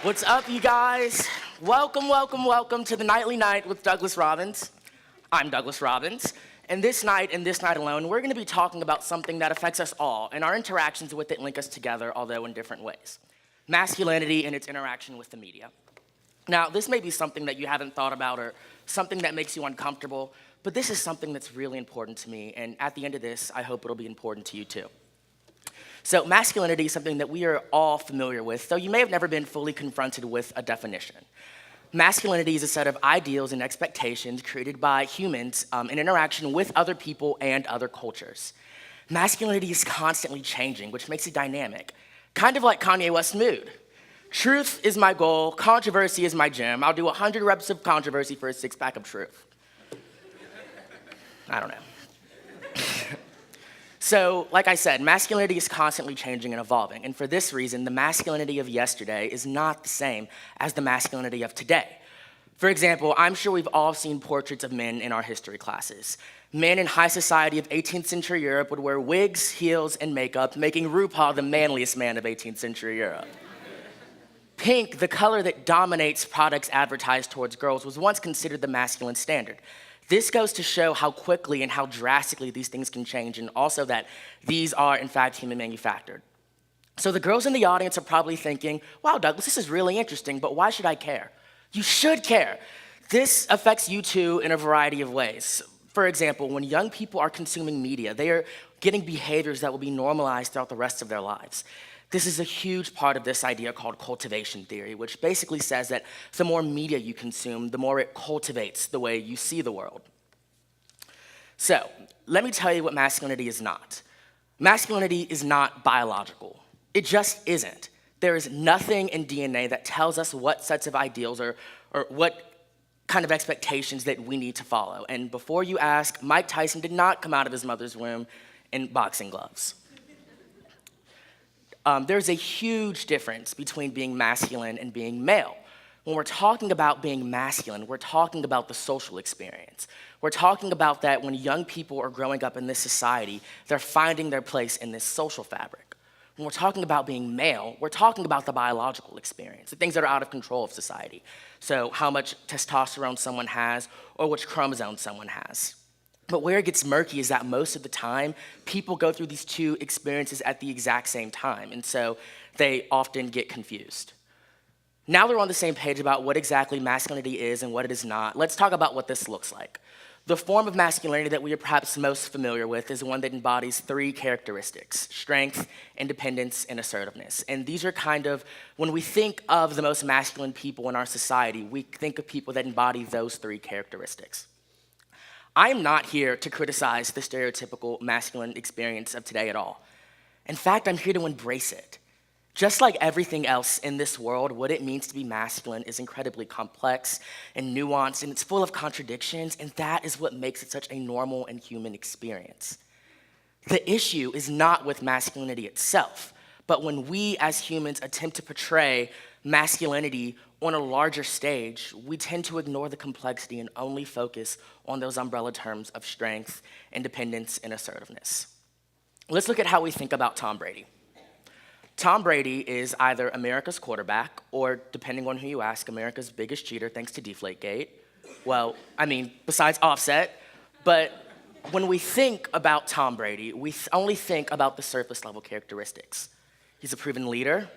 What's up, you guys? Welcome to the Nightly Night with Douglas Robbins. I'm Douglas Robbins, and this night and this night alone, we're going to be talking about something that affects us all, and our interactions with it link us together, although in different ways. Masculinity and its interaction with the media. Now, this may be something that you haven't thought about or something that makes you uncomfortable, but this is something that's really important to me, and at the end of this, I hope it'll be important to you too. So masculinity is something that we are all familiar with, though you may have never been fully confronted with a definition. Masculinity is a set of ideals and expectations created by humans in interaction with other people and other cultures. Masculinity is constantly changing, which makes it dynamic, kind of like Kanye West's mood. Truth is my goal, controversy is my gym. I'll do 100 reps of controversy for a six-pack of truth. I don't know. So, like I said, masculinity is constantly changing and evolving, and for this reason, the masculinity of yesterday is not the same as the masculinity of today. For example, I'm sure we've all seen portraits of men in our history classes. Men in high society of 18th century Europe would wear wigs, heels, and makeup, making RuPaul the manliest man of 18th century Europe. Pink, the color that dominates products advertised towards girls, was once considered the masculine standard. This goes to show how quickly and how drastically these things can change, and also that these are, in fact, human manufactured. So the girls in the audience are probably thinking, wow, Douglas, this is really interesting, but why should I care? You should care. This affects you too in a variety of ways. For example, when young people are consuming media, they are getting behaviors that will be normalized throughout the rest of their lives. This is a huge part of this idea called cultivation theory, which basically says that the more media you consume, the more it cultivates the way you see the world. So, let me tell you what masculinity is not. Masculinity is not biological. It just isn't. There is nothing in DNA that tells us what sets of ideals or what kind of expectations that we need to follow. And before you ask, Mike Tyson did not come out of his mother's womb in boxing gloves. There's a huge difference between being masculine and being male. When we're talking about being masculine, we're talking about the social experience. We're talking about that when young people are growing up in this society, they're finding their place in this social fabric. When we're talking about being male, we're talking about the biological experience, the things that are out of control of society. So how much testosterone someone has or which chromosome someone has. But where it gets murky is that most of the time, people go through these two experiences at the exact same time, and so they often get confused. Now that we're on the same page about what exactly masculinity is and what it is not, let's talk about what this looks like. The form of masculinity that we are perhaps most familiar with is one that embodies three characteristics: strength, independence, and assertiveness. And these are kind of, when we think of the most masculine people in our society, we think of people that embody those three characteristics. I am not here to criticize the stereotypical masculine experience of today at all. In fact, I'm here to embrace it. Just like everything else in this world, what it means to be masculine is incredibly complex and nuanced, and it's full of contradictions, and that is what makes it such a normal and human experience. The issue is not with masculinity itself, but when we as humans attempt to portray masculinity on a larger stage, we tend to ignore the complexity and only focus on those umbrella terms of strength, independence, and assertiveness. Let's look at how we think about Tom Brady. Tom Brady is either America's quarterback or, depending on who you ask, America's biggest cheater thanks to Deflategate. Well, I mean, besides Offset. But when we think about Tom Brady, we only think about the surface level characteristics. He's a proven leader,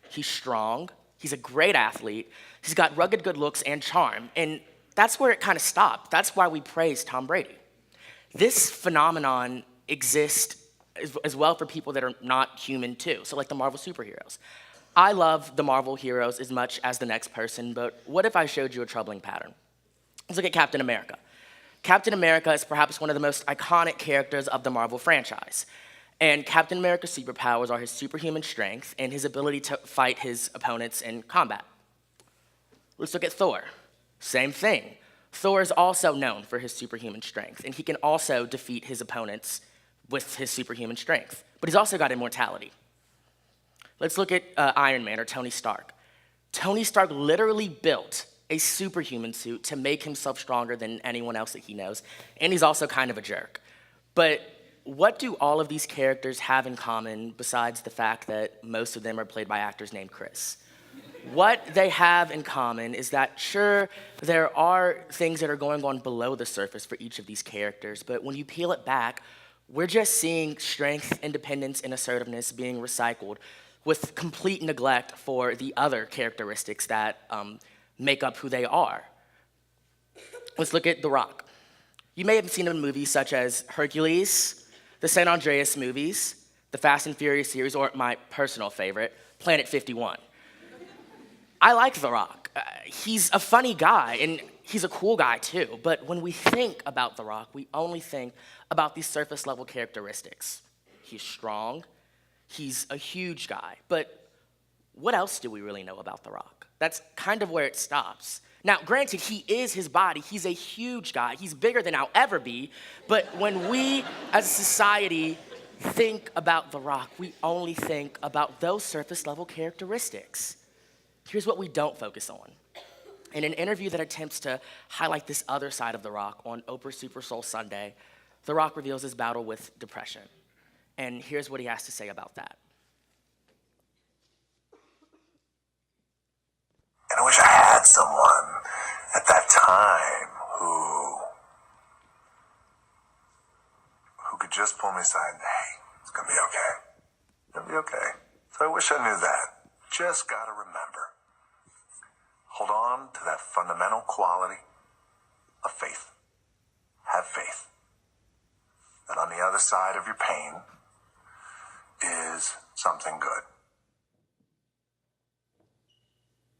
he's strong, he's a great athlete, he's got rugged good looks and charm, and that's where it kind of stopped. That's why we praise Tom Brady. This phenomenon exists as well for people that are not human too, so like the Marvel superheroes. I love the Marvel heroes as much as the next person, but what if I showed you a troubling pattern? Let's look at Captain America. Captain America is perhaps one of the most iconic characters of the Marvel franchise. And Captain America's superpowers are his superhuman strength and his ability to fight his opponents in combat. Let's look at Thor. Same thing. Thor is also known for his superhuman strength, and he can also defeat his opponents with his superhuman strength. But he's also got immortality. Let's look at Iron Man, or Tony Stark. Tony Stark literally built a superhuman suit to make himself stronger than anyone else that he knows, and he's also kind of a jerk. But what do all of these characters have in common besides the fact that most of them are played by actors named Chris? What they have in common is that, sure, there are things that are going on below the surface for each of these characters, but when you peel it back, we're just seeing strength, independence, and assertiveness being recycled with complete neglect for the other characteristics that make up who they are. Let's look at The Rock. You may have seen him in movies such as Hercules, the San Andreas movies, the Fast and Furious series, or my personal favorite, Planet 51. I like The Rock. He's a funny guy, and he's a cool guy too, but when we think about The Rock, we only think about these surface level characteristics. He's strong, he's a huge guy, but what else do we really know about The Rock? That's kind of where it stops. Now, granted, he is his body, he's a huge guy, he's bigger than I'll ever be, but when we as a society think about The Rock, we only think about those surface level characteristics. Here's what we don't focus on. In an interview that attempts to highlight this other side of The Rock on Oprah Super Soul Sunday, The Rock reveals his battle with depression. And here's what he has to say about that. And I wish I had someone at that time who could just pull me aside and, hey, it's gonna be okay. It's gonna be okay. So I wish I knew that. Just gotta remember. Hold on to that fundamental quality of faith. Have faith that on the other side of your pain is something good.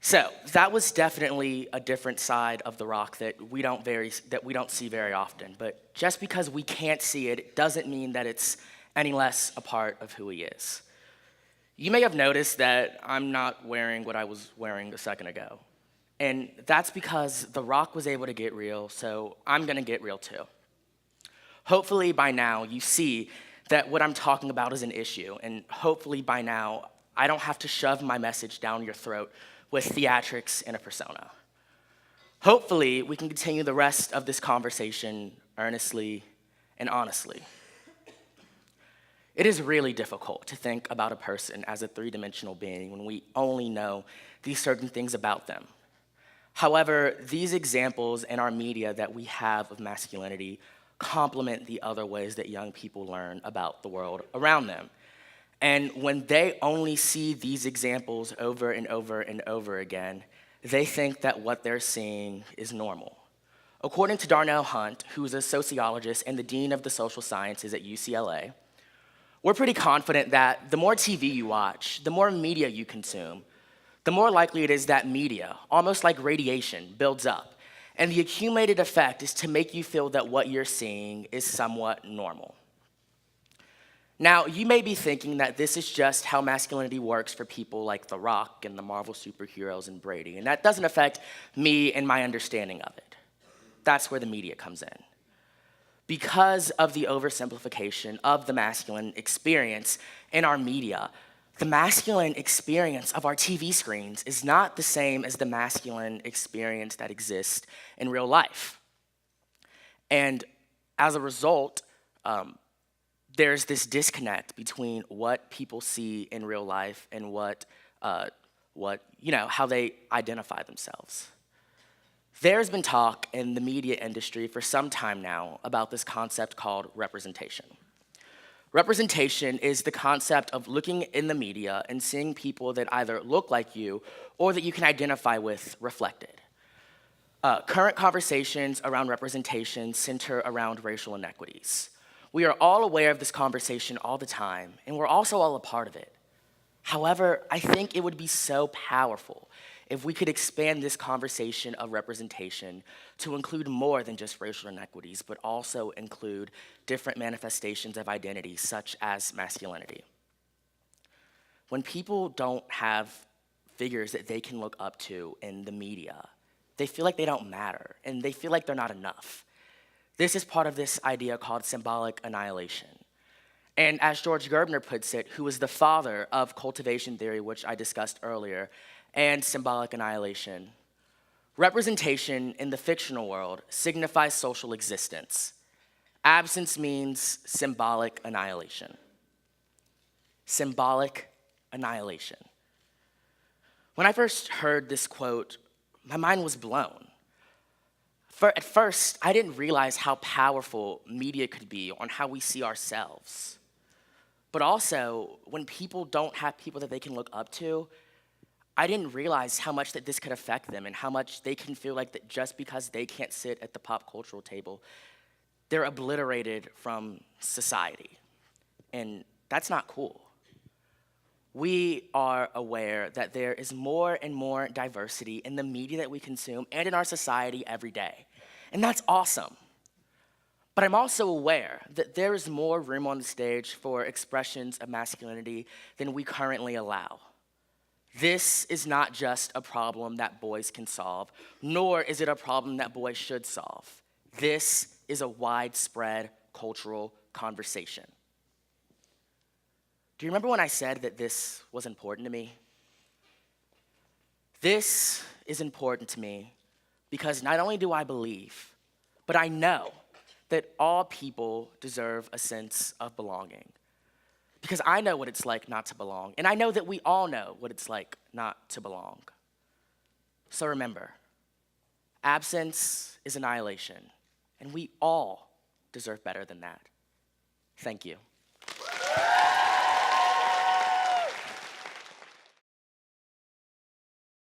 So that was definitely a different side of The Rock that we don't see very often. But just because we can't see it doesn't mean that it's any less a part of who he is. You may have noticed that I'm not wearing what I was wearing a second ago. And that's because The Rock was able to get real, so I'm gonna get real too. Hopefully by now you see that what I'm talking about is an issue, and hopefully by now I don't have to shove my message down your throat with theatrics and a persona. Hopefully we can continue the rest of this conversation earnestly and honestly. It is really difficult to think about a person as a three-dimensional being when we only know these certain things about them. However, these examples in our media that we have of masculinity complement the other ways that young people learn about the world around them. And when they only see these examples over and over and over again, they think that what they're seeing is normal. According to Darnell Hunt, who's a sociologist and the dean of the social sciences at UCLA, we're pretty confident that the more TV you watch, the more media you consume, the more likely it is that media, almost like radiation, builds up. And the accumulated effect is to make you feel that what you're seeing is somewhat normal. Now, you may be thinking that this is just how masculinity works for people like The Rock and the Marvel superheroes and Brady, and that doesn't affect me and my understanding of it. That's where the media comes in. Because of the oversimplification of the masculine experience in our media, the masculine experience of our TV screens is not the same as the masculine experience that exists in real life. And as a result, there's this disconnect between what people see in real life and how they identify themselves. There's been talk in the media industry for some time now about this concept called representation. Representation is the concept of looking in the media and seeing people that either look like you or that you can identify with reflected. Current conversations around representation center around racial inequities. We are all aware of this conversation all the time, and we're also all a part of it. However, I think it would be so powerful if we could expand this conversation of representation to include more than just racial inequities, but also include different manifestations of identity, such as masculinity. When people don't have figures that they can look up to in the media, they feel like they don't matter, and they feel like they're not enough. This is part of this idea called symbolic annihilation. And as George Gerbner puts it, who is the father of cultivation theory, which I discussed earlier, and symbolic annihilation, representation in the fictional world signifies social existence. Absence means symbolic annihilation. Symbolic annihilation. When I first heard this quote, my mind was blown. At first, I didn't realize how powerful media could be on how we see ourselves. But also, when people don't have people that they can look up to, I didn't realize how much that this could affect them and how much they can feel like that just because they can't sit at the pop cultural table, they're obliterated from society. And that's not cool. We are aware that there is more and more diversity in the media that we consume and in our society every day. And that's awesome. But I'm also aware that there is more room on the stage for expressions of masculinity than we currently allow. This is not just a problem that boys can solve, nor is it a problem that boys should solve. This is a widespread cultural conversation. Do you remember when I said that this was important to me? This is important to me because not only do I believe, but I know that all people deserve a sense of belonging. Because I know what it's like not to belong, and I know that we all know what it's like not to belong. So remember, absence is annihilation, and we all deserve better than that. Thank you.